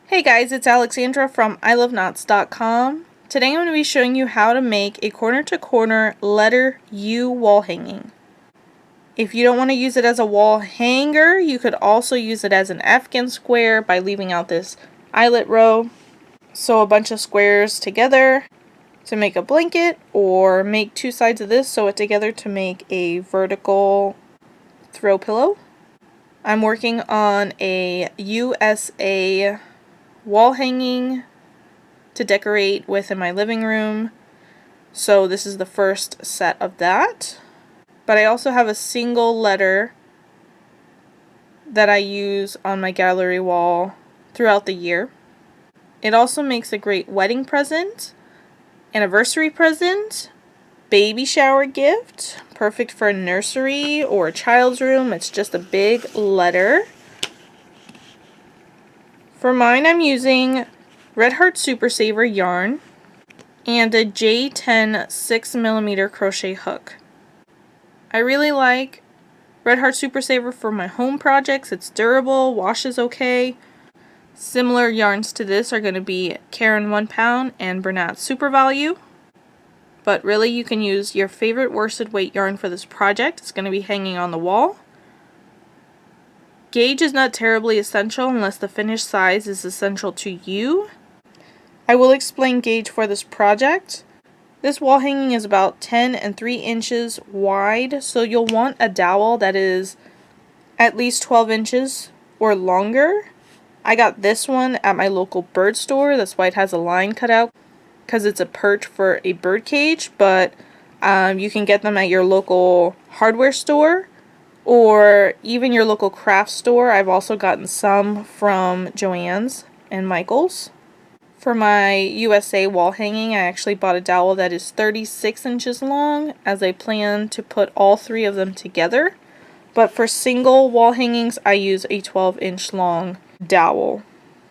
Hey guys, it's Alexandra from iloveknots.com. Today I'm going to be showing you how to make a corner-to-corner letter U wall hanging. If you don't want to use it as a wall hanger, you could also use it as an Afghan square by leaving out this eyelet row. Sew a bunch of squares together to make a blanket, or make two sides of this, sew it together to make a vertical throw pillow. I'm working on a USA wall hanging to decorate with in my living room, so this is the first set of that. But I also have a single letter that I use on my gallery wall throughout the year. It also makes a great wedding present, anniversary present, baby shower gift, perfect for a nursery or a child's room. It's just a big letter. For mine, I'm using Red Heart Super Saver yarn and a J10 6mm crochet hook. I really like Red Heart Super Saver for my home projects. It's durable, washes okay. Similar yarns to this are going to be Caron 1 pound and Bernat Super Value. But really, you can use your favorite worsted weight yarn for this project. It's going to be hanging on the wall. Gauge is not terribly essential unless the finished size is essential to you. I will explain gauge for this project. This wall hanging is about 10 and 3 inches wide, so you'll want a dowel that is at least 12 inches or longer. I got this one at my local bird store. That's why it has a line cut out, because it's a perch for a bird cage, but you can get them at your local hardware store or even your local craft store. I've also gotten some from Joann's and Michael's. For my USA wall hanging, I actually bought a dowel that is 36 inches long, as I plan to put all three of them together. But for single wall hangings, I use a 12-inch long dowel.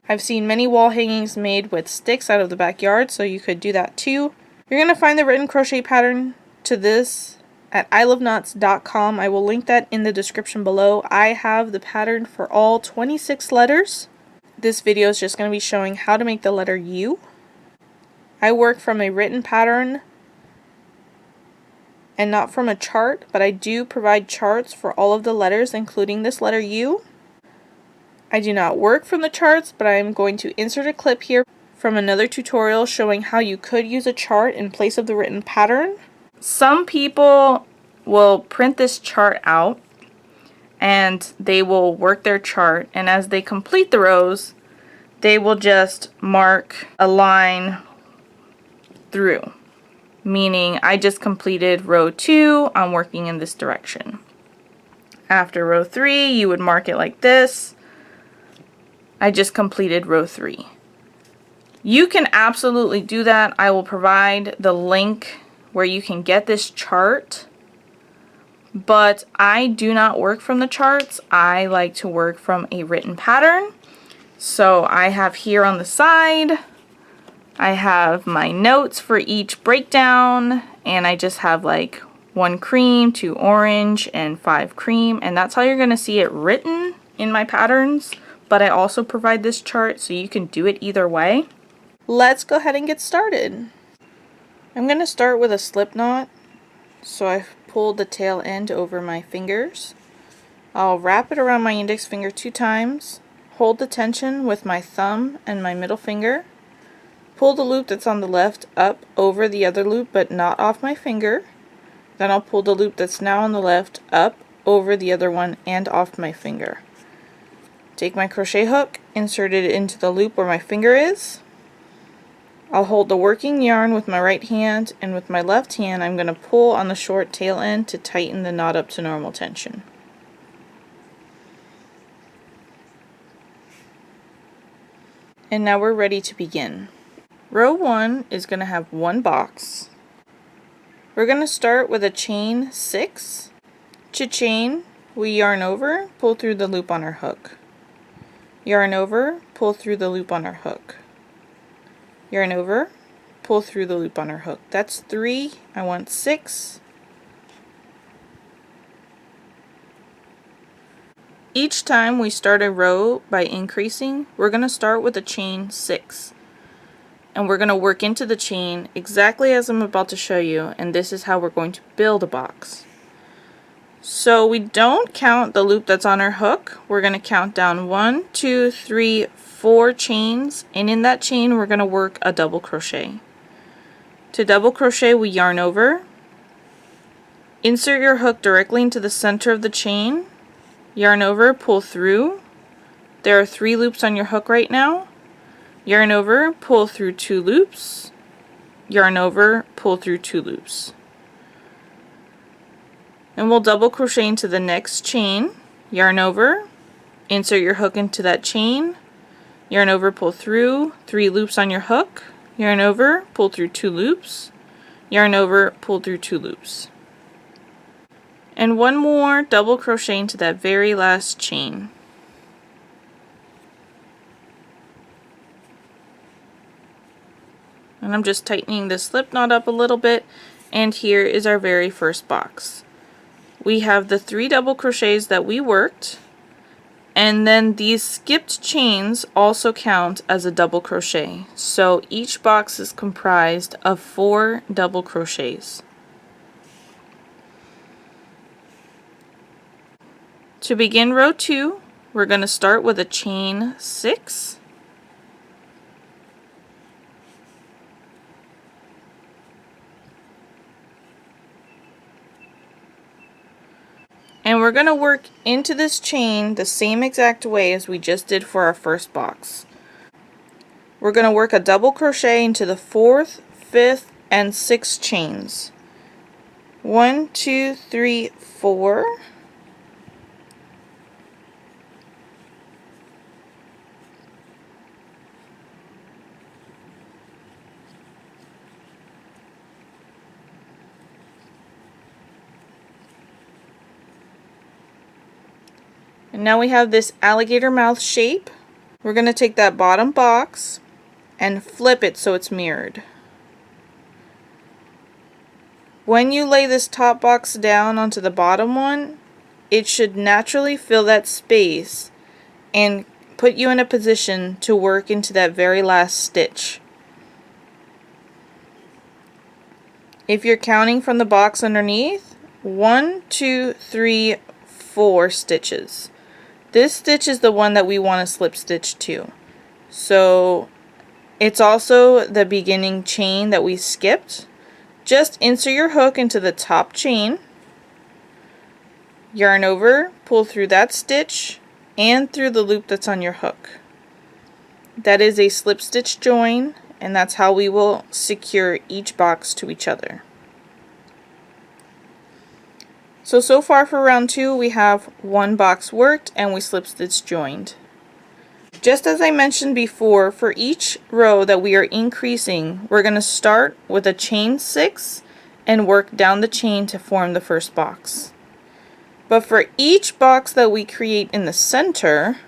I've seen many wall hangings made with sticks out of the backyard, so you could do that too. You're going to find the written crochet pattern to this at iloveknots.com. I will link that in the description below. I have the pattern for all 26 letters. This video is just going to be showing how to make the letter U. I work from a written pattern and not from a chart, but I do provide charts for all of the letters, including this letter U. I do not work from the charts, but I am going to insert a clip here from another tutorial showing how you could use a chart in place of the written pattern. Some people will print this chart out and they will work their chart, and as they complete the rows, they will just mark a line through, meaning I just completed row 2, I'm working in this direction. After row 3, you would mark it like this. I just completed row 3. You can absolutely do that. I will provide the link where you can get this chart, but I do not work from the charts. I like to work from a written pattern. So I have here on the side, I have my notes for each breakdown, and I just have like 1 cream, 2 orange, and 5 cream, and that's how you're going to see it written in my patterns. But I also provide this chart so you can do it either way. Let's go ahead and get started. I'm going to start with a slip knot. So I've pulled the tail end over my fingers. I'll wrap it around my index finger 2 times. Hold the tension with my thumb and my middle finger. Pull the loop that's on the left up over the other loop, but not off my finger. Then I'll pull the loop that's now on the left up over the other one and off my finger. Take my crochet hook, insert it into the loop where my finger is. I'll hold the working yarn with my right hand, and with my left hand I'm going to pull on the short tail end to tighten the knot up to normal tension. And now we're ready to begin. Row 1 is going to have 1 box. We're going to start with a chain 6. Cha-chain, we yarn over, pull through the loop on our hook. Yarn over, pull through the loop on our hook. Yarn over, pull through the loop on our hook. That's 3. I want 6. Each time we start a row by increasing, we're going to start with a chain 6. And we're going to work into the chain exactly as I'm about to show you, and this is how we're going to build a box. So we don't count the loop that's on our hook. We're going to count down 1, 2, 3, 4 chains, and in that chain we're going to work a double crochet. To double crochet, we yarn over, insert your hook directly into the center of the chain, yarn over, pull through. There are 3 loops on your hook right now. Yarn over, pull through 2 loops, yarn over, pull through 2 loops. And we'll double crochet into the next chain, yarn over, insert your hook into that chain, yarn over, pull through, 3 loops on your hook, yarn over, pull through 2 loops, yarn over, pull through 2 loops. And one more double crochet into that very last chain. And I'm just tightening the slip knot up a little bit, and here is our very first box. We have the 3 double crochets that we worked, and then these skipped chains also count as a double crochet. So each box is comprised of 4 double crochets. To begin row 2, we're going to start with a chain 6. And we're going to work into this chain the same exact way as we just did for our first box. We're going to work a double crochet into the 4th, 5th, and 6th chains. 1, 2, 3, 4. And now we have this alligator mouth shape. We're going to take that bottom box and flip it so it's mirrored. When you lay this top box down onto the bottom one, it should naturally fill that space and put you in a position to work into that very last stitch. If you're counting from the box underneath, 1, 2, 3, 4 stitches. This stitch is the one that we want to slip stitch to. So it's also the beginning chain that we skipped. Just insert your hook into the top chain, yarn over, pull through that stitch and through the loop that's on your hook. That is a slip stitch join, and that's how we will secure each box to each other. So far for round 2 we have 1 box worked and we slip stitch joined. Just as I mentioned before, for each row that we are increasing, we're going to start with a chain 6 and work down the chain to form the first box. But for each box that we create in the center,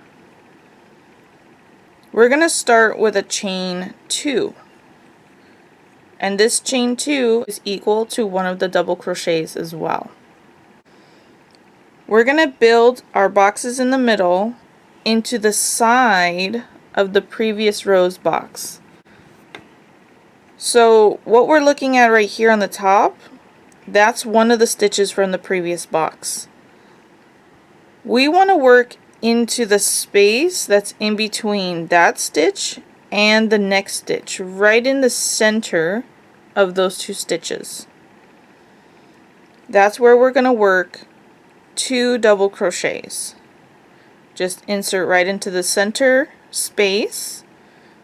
we're going to start with a chain 2. And this chain 2 is equal to one of the double crochets as well. We're going to build our boxes in the middle into the side of the previous row's box. So what we're looking at right here on the top, that's one of the stitches from the previous box. We want to work into the space that's in between that stitch and the next stitch, right in the center of those 2 stitches. That's where we're going to work 2 double crochets. Just insert right into the center space,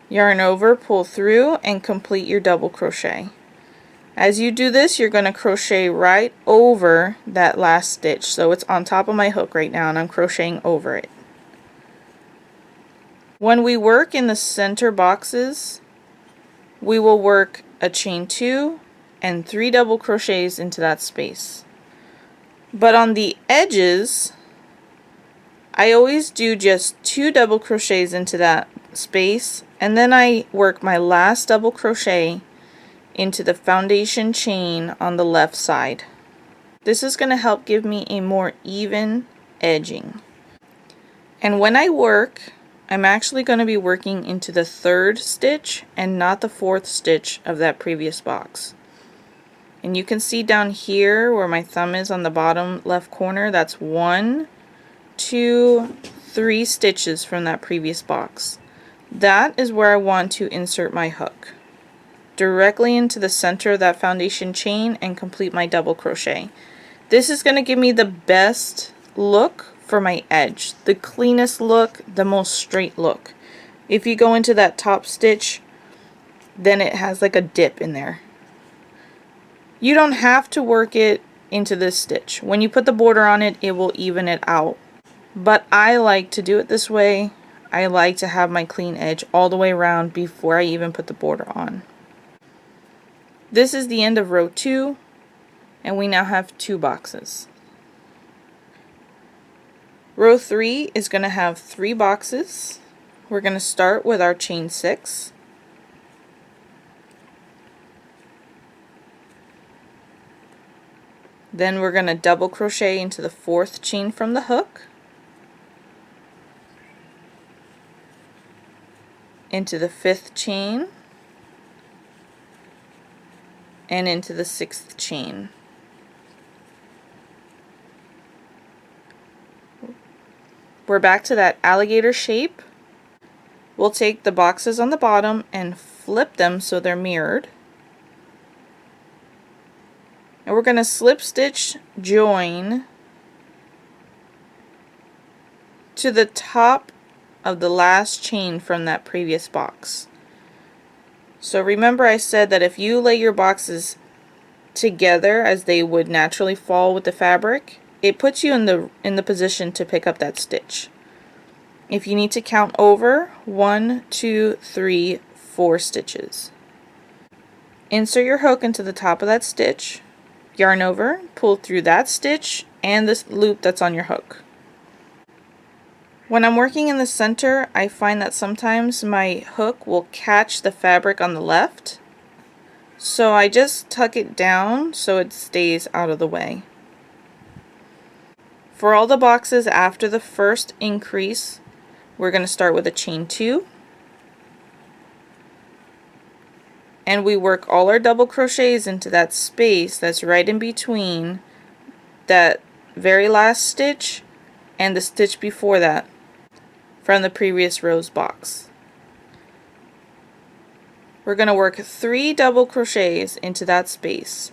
yarn over, pull through, and complete your double crochet. As you do this, you're going to crochet right over that last stitch. So it's on top of my hook right now and I'm crocheting over it. When we work in the center boxes, we will work a chain 2 and 3 double crochets into that space. But on the edges, I always do just 2 double crochets into that space, and then I work my last double crochet into the foundation chain on the left side. This is going to help give me a more even edging. And when I work, I'm actually going to be working into the 3rd stitch and not the 4th stitch of that previous box. And you can see down here where my thumb is on the bottom left corner, that's 1, 2, 3 stitches from that previous box. That is where I want to insert my hook, directly into the center of that foundation chain and complete my double crochet. This is going to give me the best look for my edge, the cleanest look, the most straight look. If you go into that top stitch, then it has like a dip in there. You don't have to work it into this stitch. When you put the border on it, it will even it out. But I like to do it this way. I like to have my clean edge all the way around before I even put the border on. This is the end of row 2, and we now have 2 boxes. Row 3 is going to have 3 boxes. We're going to start with our chain 6. Then we're going to double crochet into the 4th chain from the hook, into the 5th chain, and into the 6th chain. We're back to that alligator shape. We'll take the boxes on the bottom and flip them so they're mirrored. And we're going to slip stitch join to the top of the last chain from that previous box. So remember I said that if you lay your boxes together as they would naturally fall with the fabric, it puts you in the position to pick up that stitch. If you need to count over, 1, 2, 3, 4 stitches. Insert your hook into the top of that stitch, yarn over, pull through that stitch and this loop that's on your hook. When I'm working in the center, I find that sometimes my hook will catch the fabric on the left, so I just tuck it down so it stays out of the way. For all the boxes after the first increase, we're going to start with a chain 2, and we work all our double crochets into that space that's right in between that very last stitch and the stitch before that from the previous row's box. We're going to work 3 double crochets into that space.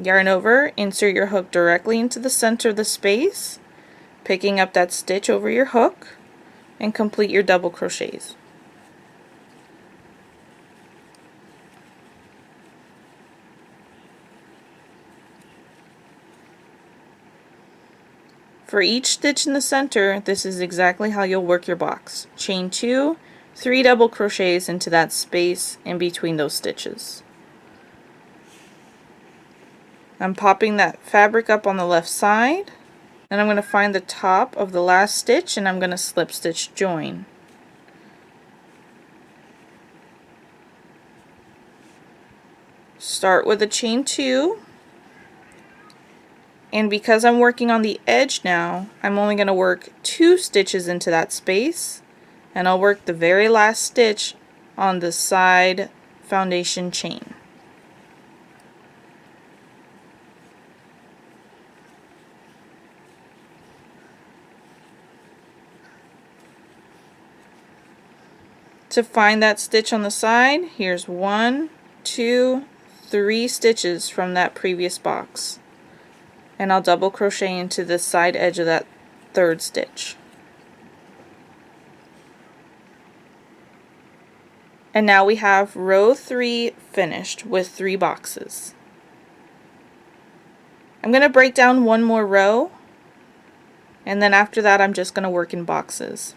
Yarn over, insert your hook directly into the center of the space, picking up that stitch over your hook, and complete your double crochets. For each stitch in the center, this is exactly how you'll work your box. Chain 2, 3 double crochets into that space in between those stitches. I'm popping that fabric up on the left side, and I'm going to find the top of the last stitch and I'm going to slip stitch join. Start with a chain 2, and because I'm working on the edge now, I'm only going to work 2 stitches into that space, and I'll work the very last stitch on the side foundation chain. To find that stitch on the side, here's 1, 2, 3 stitches from that previous box, and I'll double crochet into the side edge of that 3rd stitch. And now we have row 3 finished with 3 boxes. I'm going to break down one more row, and then after that I'm just going to work in boxes.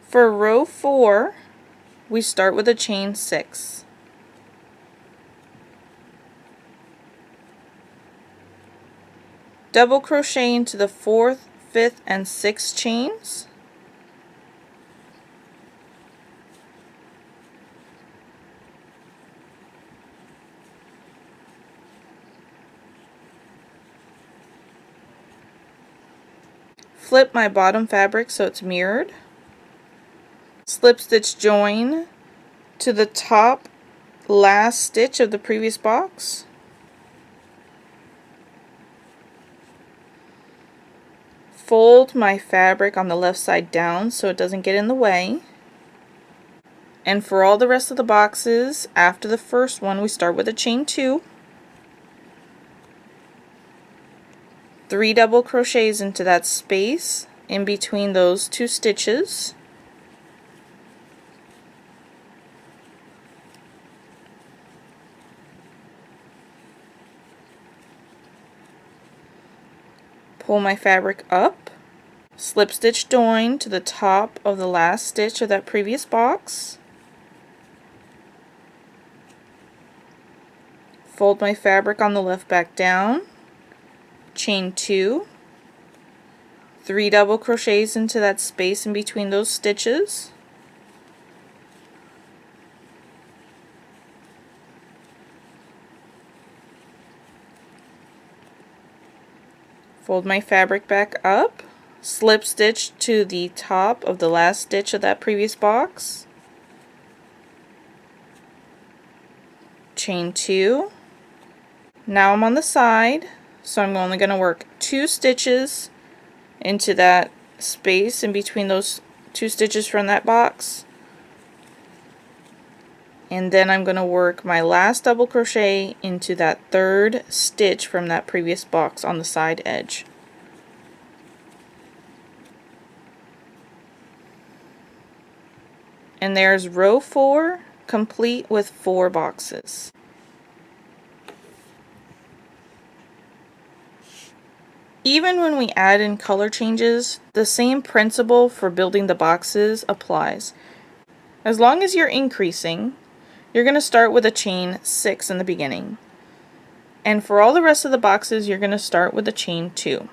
For row 4, we start with a chain 6. Double crochet into the 4th, 5th, and 6th chains. flip my bottom fabric so it's mirrored, slip stitch join to the top last stitch of the previous box, fold my fabric on the left side down so it doesn't get in the way. And for all the rest of the boxes, after the first one, we start with a chain 2, 3 double crochets into that space in between those 2 stitches, pull my fabric up, slip stitch join to the top of the last stitch of that previous box, fold my fabric on the left back down, chain 2, 3 double crochets into that space in between those stitches, fold my fabric back up, slip stitch to the top of the last stitch of that previous box, chain 2. Now I'm on the side, so I'm only going to work 2 stitches into that space in between those 2 stitches from that box, and then I'm going to work my last double crochet into that 3rd stitch from that previous box on the side edge. And there's row 4 complete with 4 boxes. Even when we add in color changes, the same principle for building the boxes applies. As long as you're increasing, you're going to start with a chain 6 in the beginning. And for all the rest of the boxes, you're going to start with a chain 2.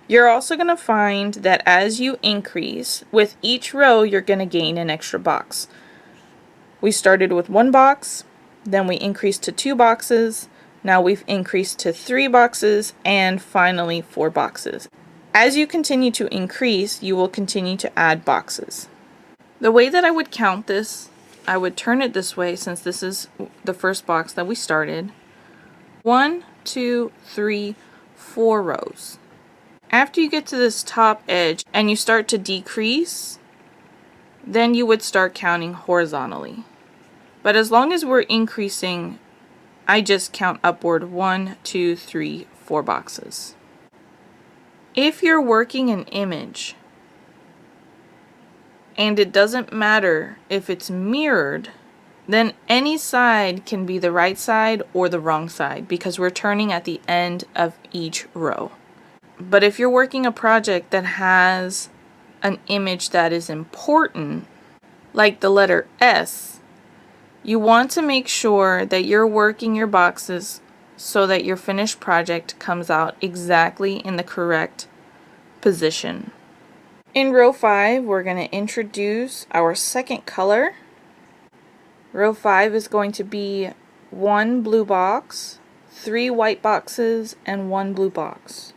You're also going to find that as you increase, with each row you're going to gain an extra box. We started with 1 box, then we increased to 2 boxes, now we've increased to 3 boxes, and finally 4 boxes. As you continue to increase, you will continue to add boxes. The way that I would count this, I would turn it this way since this is the first box that we started. 1, 2, 3, 4 rows. After you get to this top edge and you start to decrease, then you would start counting horizontally. But as long as we're increasing, I just count upward 1, 2, 3, 4 boxes. If you're working an image, and it doesn't matter if it's mirrored, then any side can be the right side or the wrong side because we're turning at the end of each row. But if you're working a project that has an image that is important, like the letter S, you want to make sure that you're working your boxes so that your finished project comes out exactly in the correct position. In row 5, we're going to introduce our second color. Row 5 is going to be 1 blue box, 3 white boxes, and 1 blue box.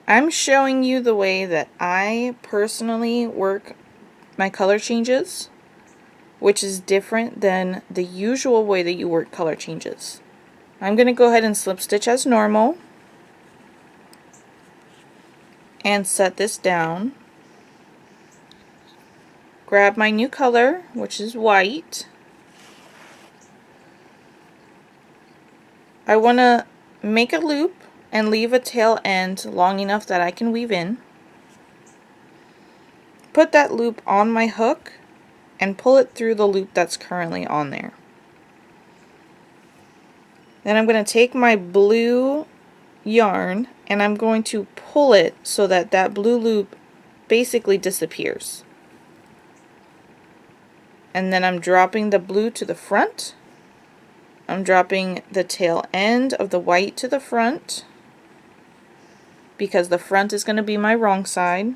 I'm showing you the way that I personally work my color changes, which is different than the usual way that you work color changes. I'm going to go ahead and slip stitch as normal and set this down. Grab my new color, which is white. I want to make a loop and leave a tail end long enough that I can weave in. Put that loop on my hook and pull it through the loop that's currently on there. Then I'm going to take my blue yarn and I'm going to pull it so that that blue loop basically disappears. And then I'm dropping the blue to the front. I'm dropping the tail end of the white to the front because the front is going to be my wrong side.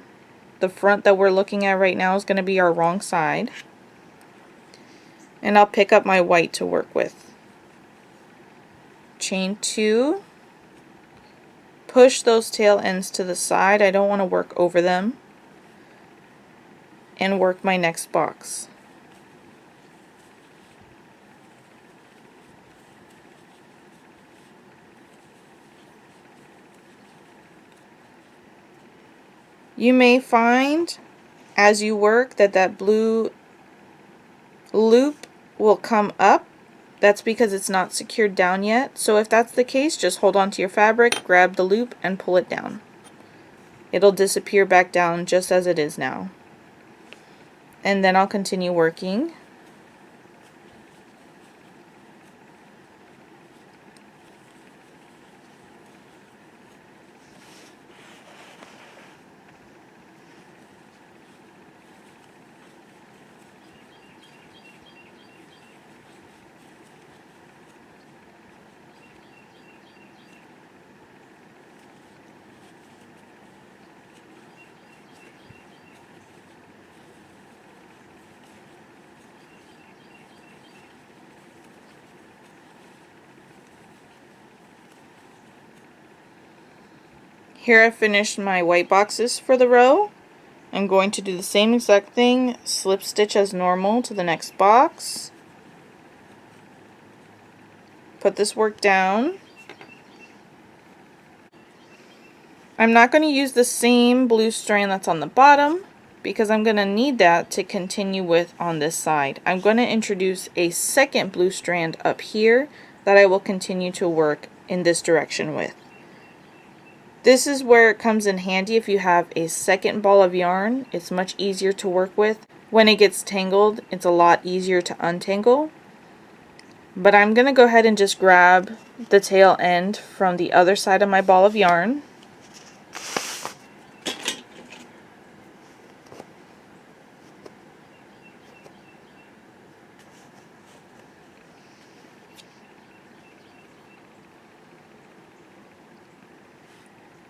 The front that we're looking at right now is going to be our wrong side. And I'll pick up my white to work with. Chain 2. Push those tail ends to the side. I don't want to work over them. And work my next box. You may find as you work that blue loop will come up. That's because it's not secured down yet. So if that's the case, just hold on to your fabric, grab the loop, and pull it down. It'll disappear back down just as it is now. And then I'll continue working. Here I've finished my white boxes for the row. I'm going to do the same exact thing, slip stitch as normal to the next box. Put this work down. I'm not going to use the same blue strand that's on the bottom because I'm going to need that to continue with on this side. I'm going to introduce a second blue strand up here that I will continue to work in this direction with. This is where it comes in handy if you have a second ball of yarn. It's much easier to work with. When it gets tangled, it's a lot easier to untangle. But I'm going to go ahead and just grab the tail end from the other side of my ball of yarn.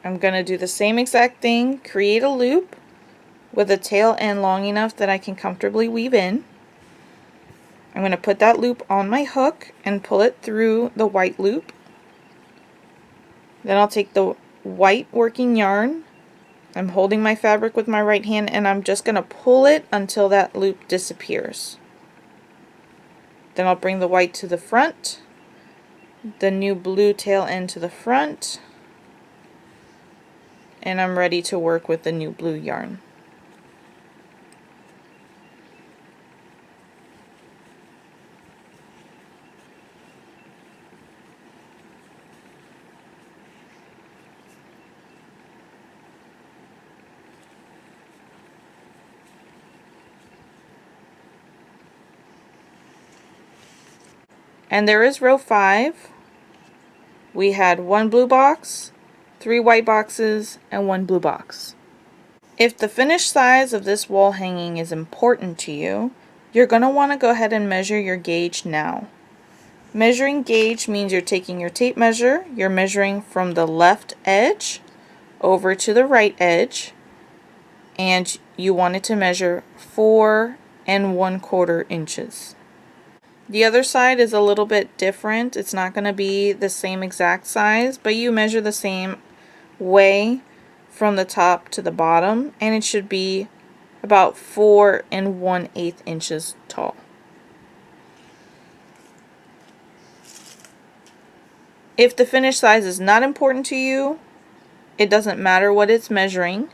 I'm going to do the same exact thing, create a loop with a tail end long enough that I can comfortably weave in. I'm going to put that loop on my hook and pull it through the white loop. Then I'll take the white working yarn. I'm holding my fabric with my right hand and I'm just going to pull it until that loop disappears. Then I'll bring the white to the front, the new blue tail end to the front, and I'm ready to work with the new blue yarn. And there is row 5. We had 1 blue box, 3 white boxes, and 1 blue box. If the finished size of this wall hanging is important to you, you're going to want to go ahead and measure your gauge now. Measuring gauge means you're taking your tape measure, you're measuring from the left edge over to the right edge, and you want it to measure 4 1/4 inches. The other side is a little bit different. It's not going to be the same exact size, but you measure the same way from the top to the bottom, and it should be about 4 1/8 inches tall. If the finished size is not important to you, it doesn't matter what it's measuring.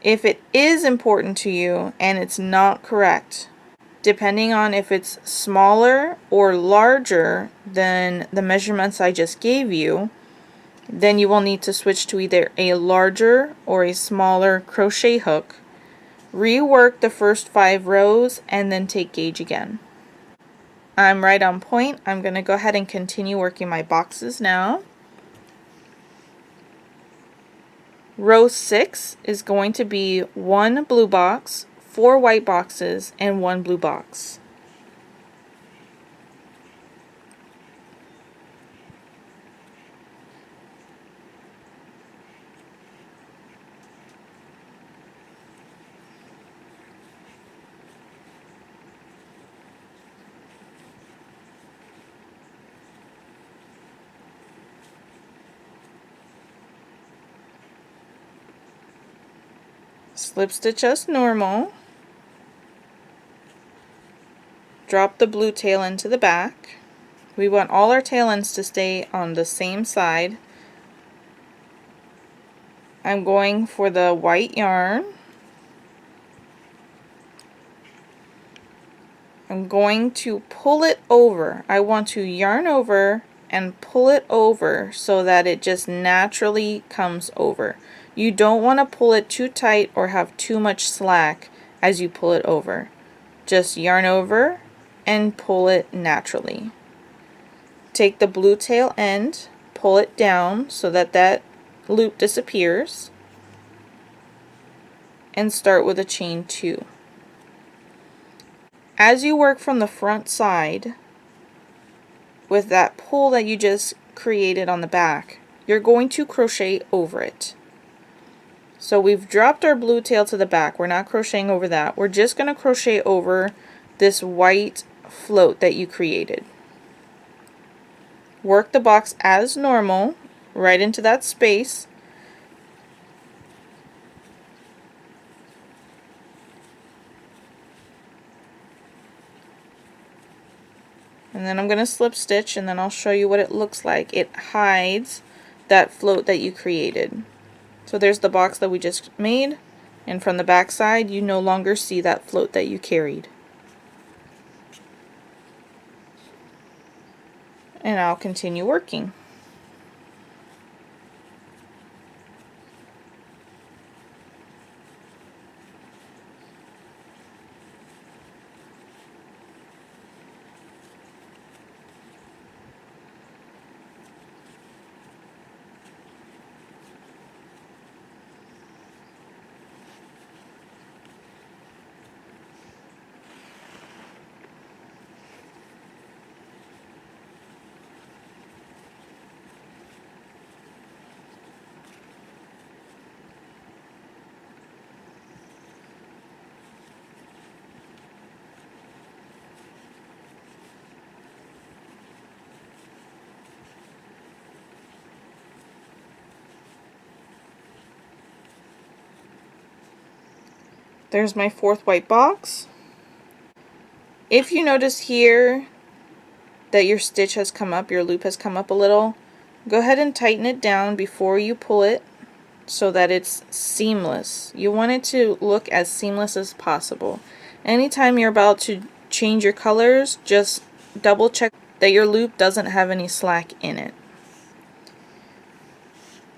If it is important to you and it's not correct, depending on if it's smaller or larger than the measurements I just gave you, then you will need to switch to either a larger or a smaller crochet hook, rework the first 5 rows, and then take gauge again. I'm right on point. I'm going to go ahead and continue working my boxes now. Row 6 is going to be 1 blue box, 4 white boxes, and 1 blue box. Slip stitch as normal. Drop the blue tail into the back. We want all our tail ends to stay on the same side. I'm going for the white yarn. I'm going to pull it over. I want to yarn over and pull it over so that it just naturally comes over. You don't want to pull it too tight or have too much slack as you pull it over. Just yarn over and pull it naturally. Take the blue tail end, pull it down so that that loop disappears, and start with a chain 2. As you work from the front side with that pull that you just created on the back, you're going to crochet over it. So we've dropped our blue tail to the back. We're not crocheting over that. We're just going to crochet over this white float that you created. Work the box as normal right into that space. And then I'm going to slip stitch, and then I'll show you what it looks like. It hides that float that you created. So there's the box that we just made, and from the back side you no longer see that float that you carried. And I'll continue working. There's my 4th white box. If you notice here that your stitch has come up, your loop has come up a little, go ahead and tighten it down before you pull it so that it's seamless. You want it to look as seamless as possible. Anytime you're about to change your colors, just double check that your loop doesn't have any slack in it.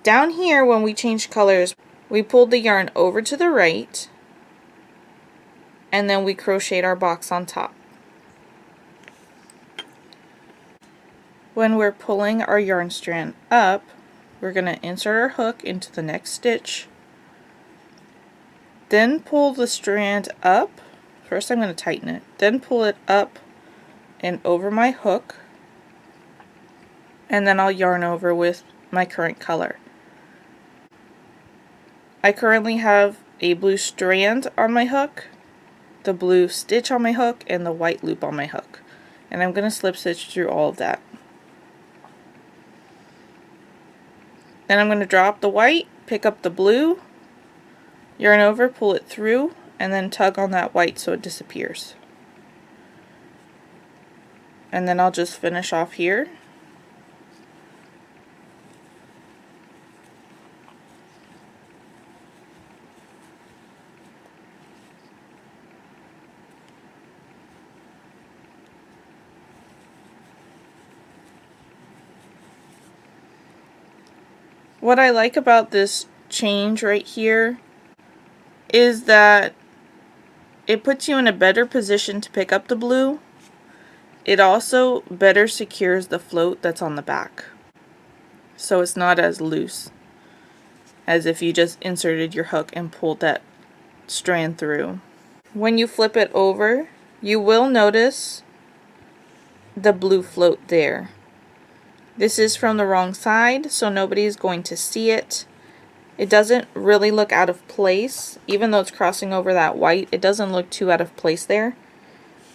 Down here, when we change colors, we pulled the yarn over to the right, and then we crocheted our box on top. When we're pulling our yarn strand up, we're going to insert our hook into the next stitch, then pull the strand up. First I'm going to tighten it, then pull it up and over my hook, and then I'll yarn over with my current color. I currently have a blue strand on my hook, the blue stitch on my hook, and the white loop on my hook, and I'm going to slip stitch through all of that. Then I'm going to drop the white, pick up the blue, yarn over, pull it through, and then tug on that white so it disappears. And then I'll just finish off here. What I like about this change right here is that it puts you in a better position to pick up the blue. It also better secures the float that's on the back, so it's not as loose. as if you just inserted your hook and pulled that strand through. When you flip it over, you will notice the blue float there. This is from the wrong side, so nobody's going to see it. It doesn't really look out of place. Even though it's crossing over that white, it doesn't look too out of place there.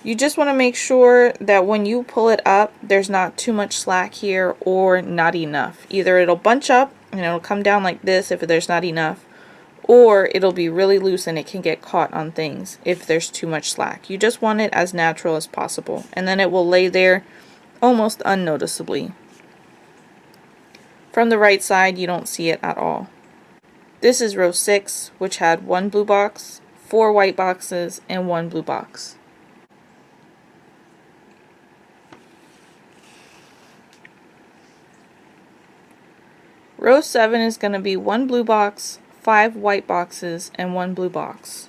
You just want to make sure that when you pull it up, there's not too much slack here or not enough. Either it'll bunch up and it'll come down like this if there's not enough, or it'll be really loose and it can get caught on things if there's too much slack. You just want it as natural as possible, and then it will lay there almost unnoticeably. From the right side, you don't see it at all. This is row 6, which had 1 blue box, 4 white boxes, and 1 blue box. Row 7 is going to be 1 blue box, 5 white boxes, and 1 blue box.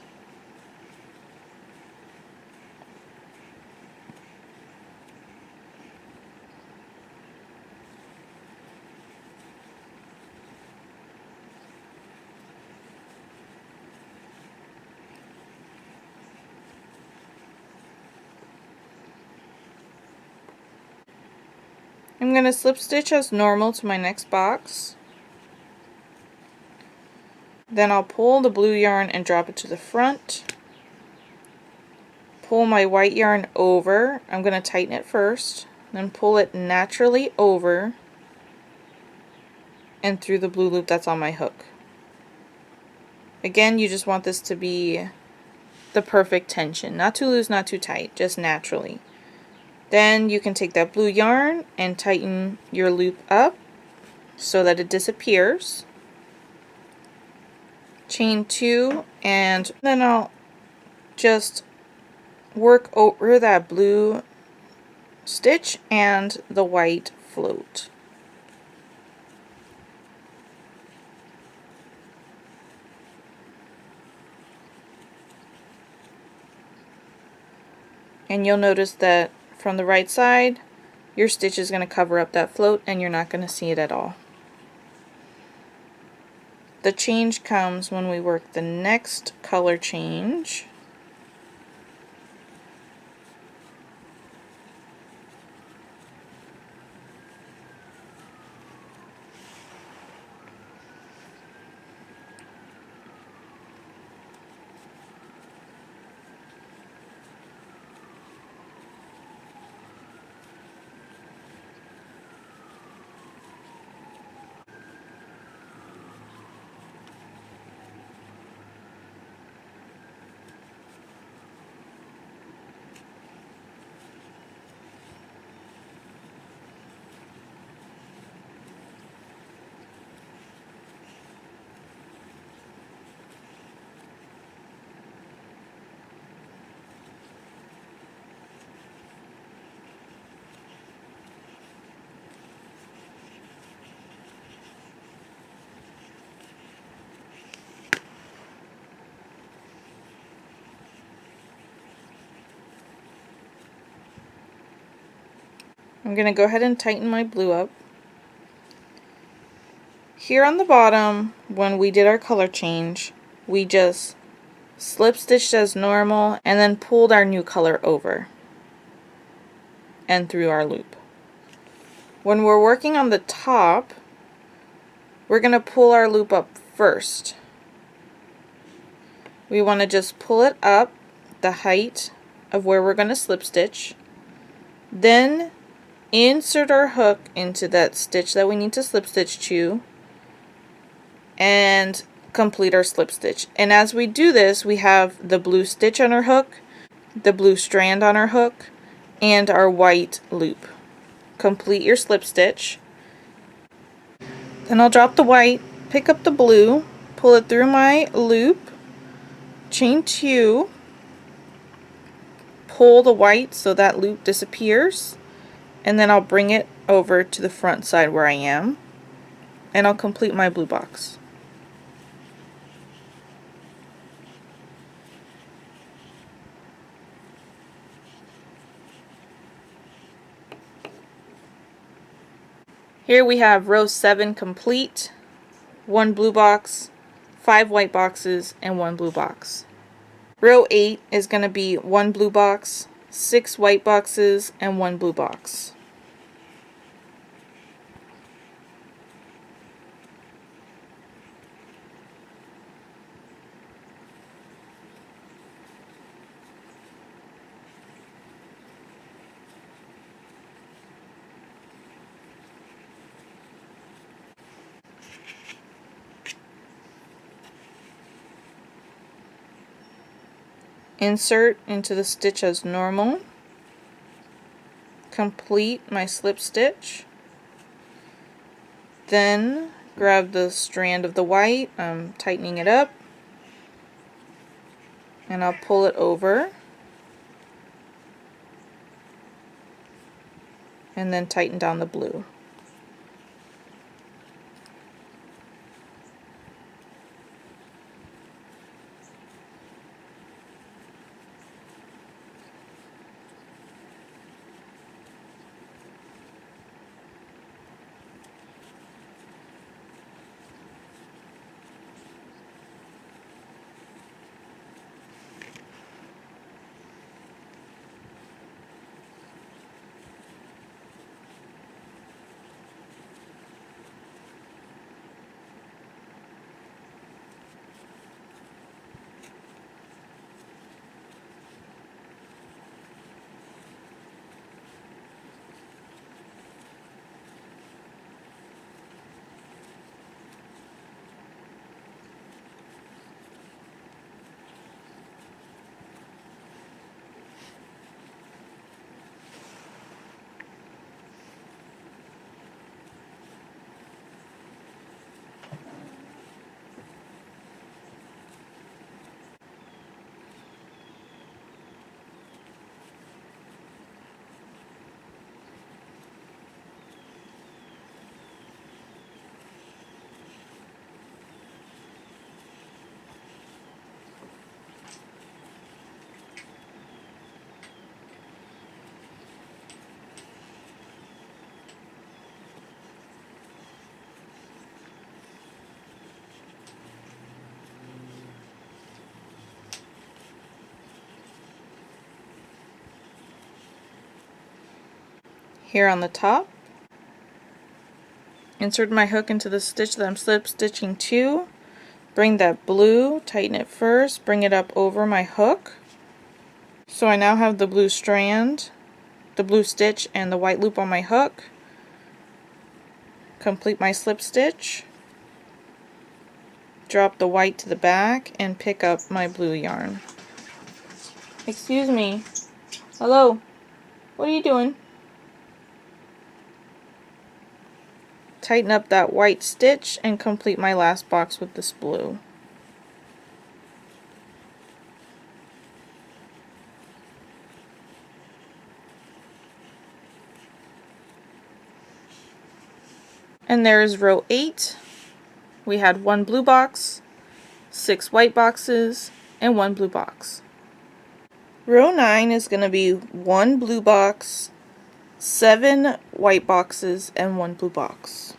I'm going to slip stitch as normal to my next box. Then I'll pull the blue yarn and drop it to the front. Pull my white yarn over. I'm going to tighten it first, then pull it naturally over and through the blue loop that's on my hook. Again, you just want this to be the perfect tension. Not too loose, not too tight, just naturally. Then you can take that blue yarn and tighten your loop up so that it disappears. Chain 2, and then I'll just work over that blue stitch and the white float. And you'll notice that from the right side, your stitch is going to cover up that float and you're not going to see it at all. The change comes when we work the next color change. I'm going to go ahead and tighten my blue up. Here on the bottom, when we did our color change, we just slip stitched as normal and then pulled our new color over and through our loop. When we're working on the top, we're going to pull our loop up first. We want to just pull it up the height of where we're going to slip stitch, then insert our hook into that stitch that we need to slip stitch to, and complete our slip stitch. And as we do this, we have the blue stitch on our hook, the blue strand on our hook, and our white loop. Complete your slip stitch. Then I'll drop the white, pick up the blue, pull it through my loop, chain 2, pull the white so that loop disappears, and then I'll bring it over to the front side where I am, and I'll complete my blue box. Here we have row 7 complete. 1 blue box, 5 white boxes, and 1 blue box. Row 8 is going to be 1 blue box, 6 white boxes, and 1 blue box. Insert into the stitch as normal, complete my slip stitch, then grab the strand of the white, I'm tightening it up, and I'll pull it over, and then tighten down the blue. Here on the top, insert my hook into the stitch that I'm slip stitching to, bring that blue, tighten it first, bring it up over my hook. So I now have the blue strand, the blue stitch, and the white loop on my hook. Complete my slip stitch, drop the white to the back, and pick up my blue yarn. Excuse me. Hello. What are you doing? Tighten up that white stitch and complete my last box with this blue. And there is row 8. We had 1 blue box, 6 white boxes, and 1 blue box. Row 9 is going to be 1 blue box, 7 white boxes, and 1 blue box.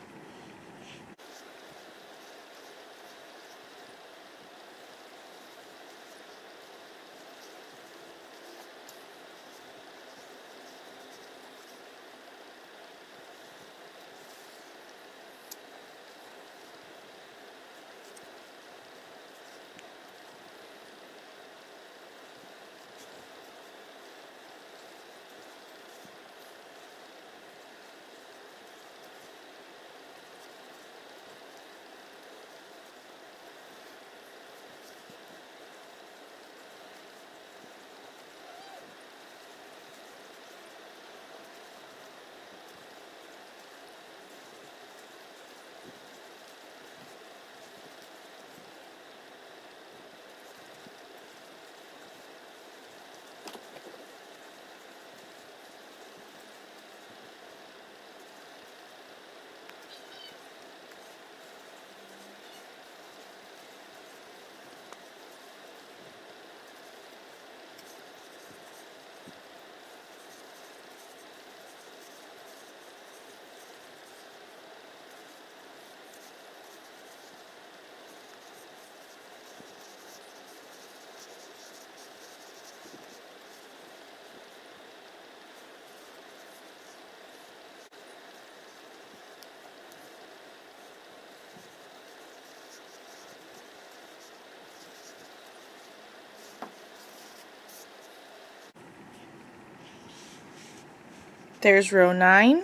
There's row 9.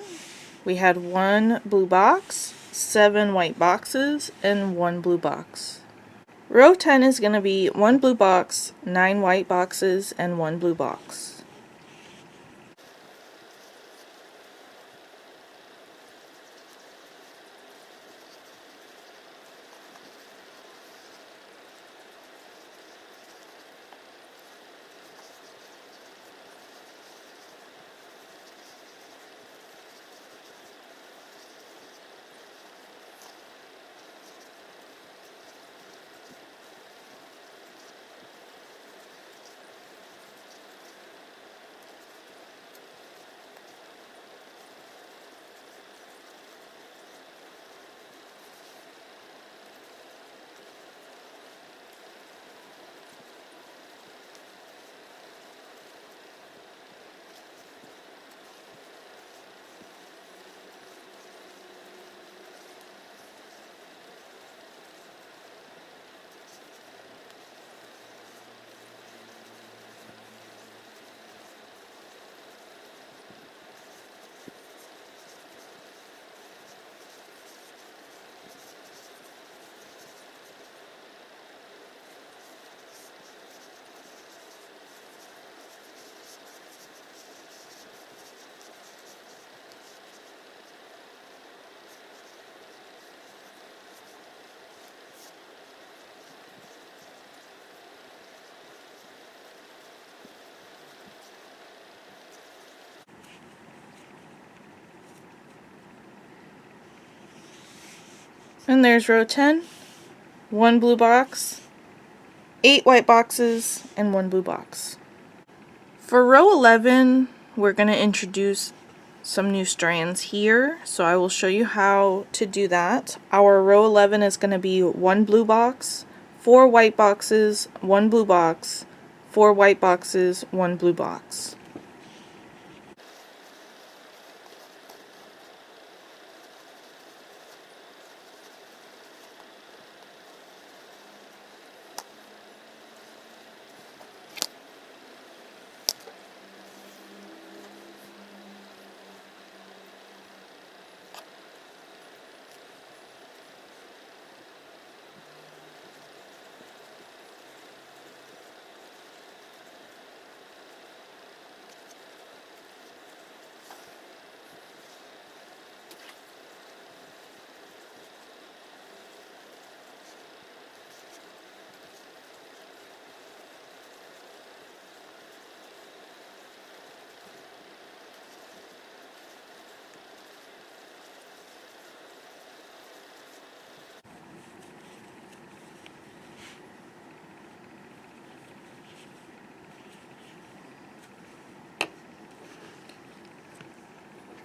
We had 1 blue box, 7 white boxes, and 1 blue box. Row 10 is going to be 1 blue box, 9 white boxes, and 1 blue box. And there's row 10, 1 blue box, 8 white boxes, and 1 blue box. For row 11, we're going to introduce some new strands here, so I will show you how to do that. Our row 11 is going to be 1 blue box, 4 white boxes, 1 blue box, 4 white boxes, 1 blue box.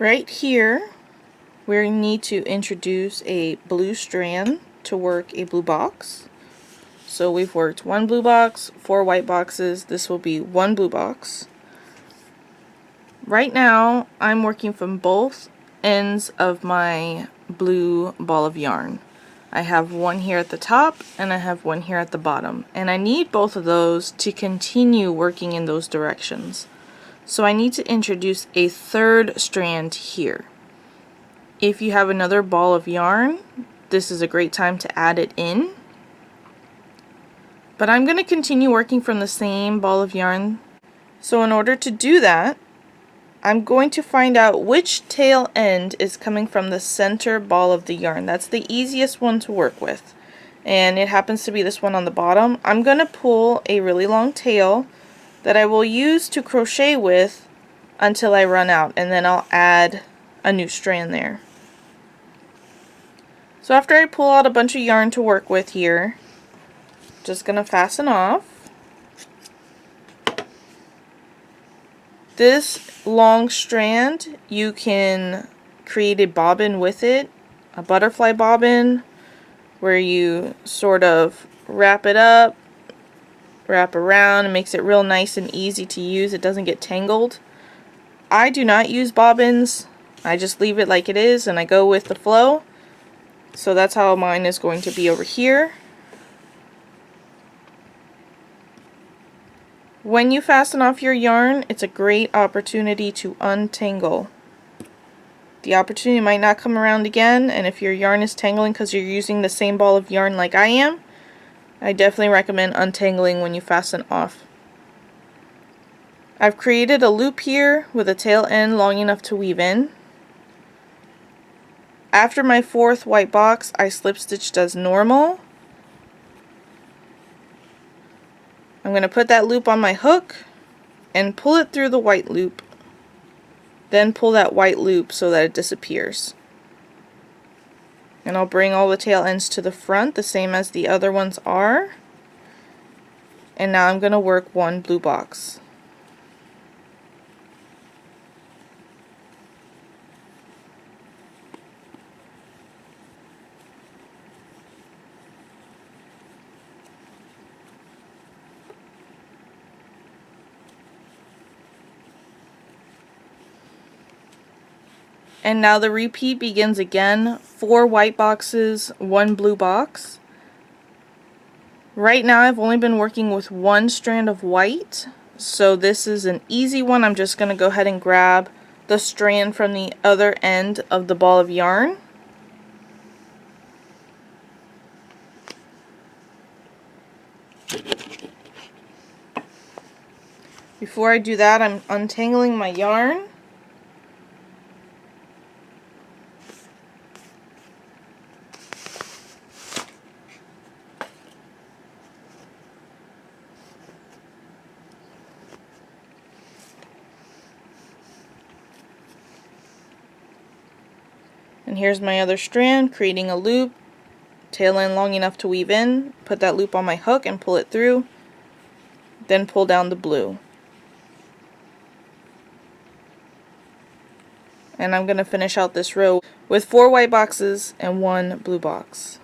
Right here, we need to introduce a blue strand to work a blue box. So we've worked 1 blue box, 4 white boxes. This will be 1 blue box. Right now, I'm working from both ends of my blue ball of yarn. I have one here at the top and I have one here at the bottom, and I need both of those to continue working in those directions. So I need to introduce a third strand here. If you have another ball of yarn, this is a great time to add it in. But I'm going to continue working from the same ball of yarn. So in order to do that, I'm going to find out which tail end is coming from the center ball of the yarn. That's the easiest one to work with. And it happens to be this one on the bottom. I'm going to pull a really long tail that I will use to crochet with until I run out, and then I'll add a new strand there. So after I pull out a bunch of yarn to work with here, just gonna fasten off. This long strand, you can create a bobbin with it, a butterfly bobbin, where you sort of wrap it up, wrap around, and makes it real nice and easy to use. It doesn't get tangled. I do not use bobbins. I just leave it like it is and I go with the flow. So that's how mine is going to be over here. When you fasten off your yarn, it's a great opportunity to untangle The opportunity might not come around again, and if your yarn is tangling because you're using the same ball of yarn like I am, I definitely recommend untangling when you fasten off. I've created a loop here with a tail end long enough to weave in. After my 4th white box, I slip stitched as normal. I'm going to put that loop on my hook and pull it through the white loop. Then pull that white loop so that it disappears. And I'll bring all the tail ends to the front, the same as the other ones are. And now I'm going to work 1 blue box. And now the repeat begins again. 4 white boxes, 1 blue box. Right now I've only been working with 1 strand of white, so this is an easy one. I'm just going to go ahead and grab the strand from the other end of the ball of yarn. Before I do that, I'm untangling my yarn. And here's my other strand, creating a loop, tail end long enough to weave in, put that loop on my hook and pull it through, then pull down the blue. And I'm going to finish out this row with 4 white boxes and 1 blue box.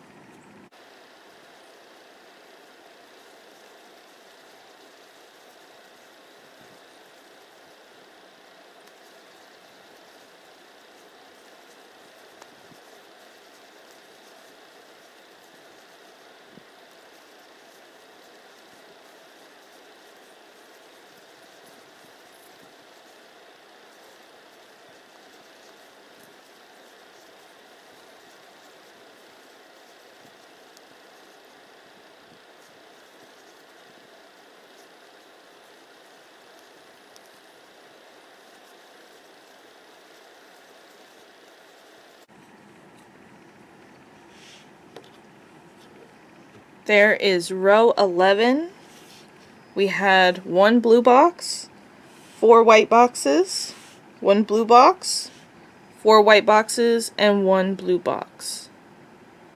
There is row 11. We had 1 blue box, 4 white boxes, 1 blue box, 4 white boxes, and 1 blue box.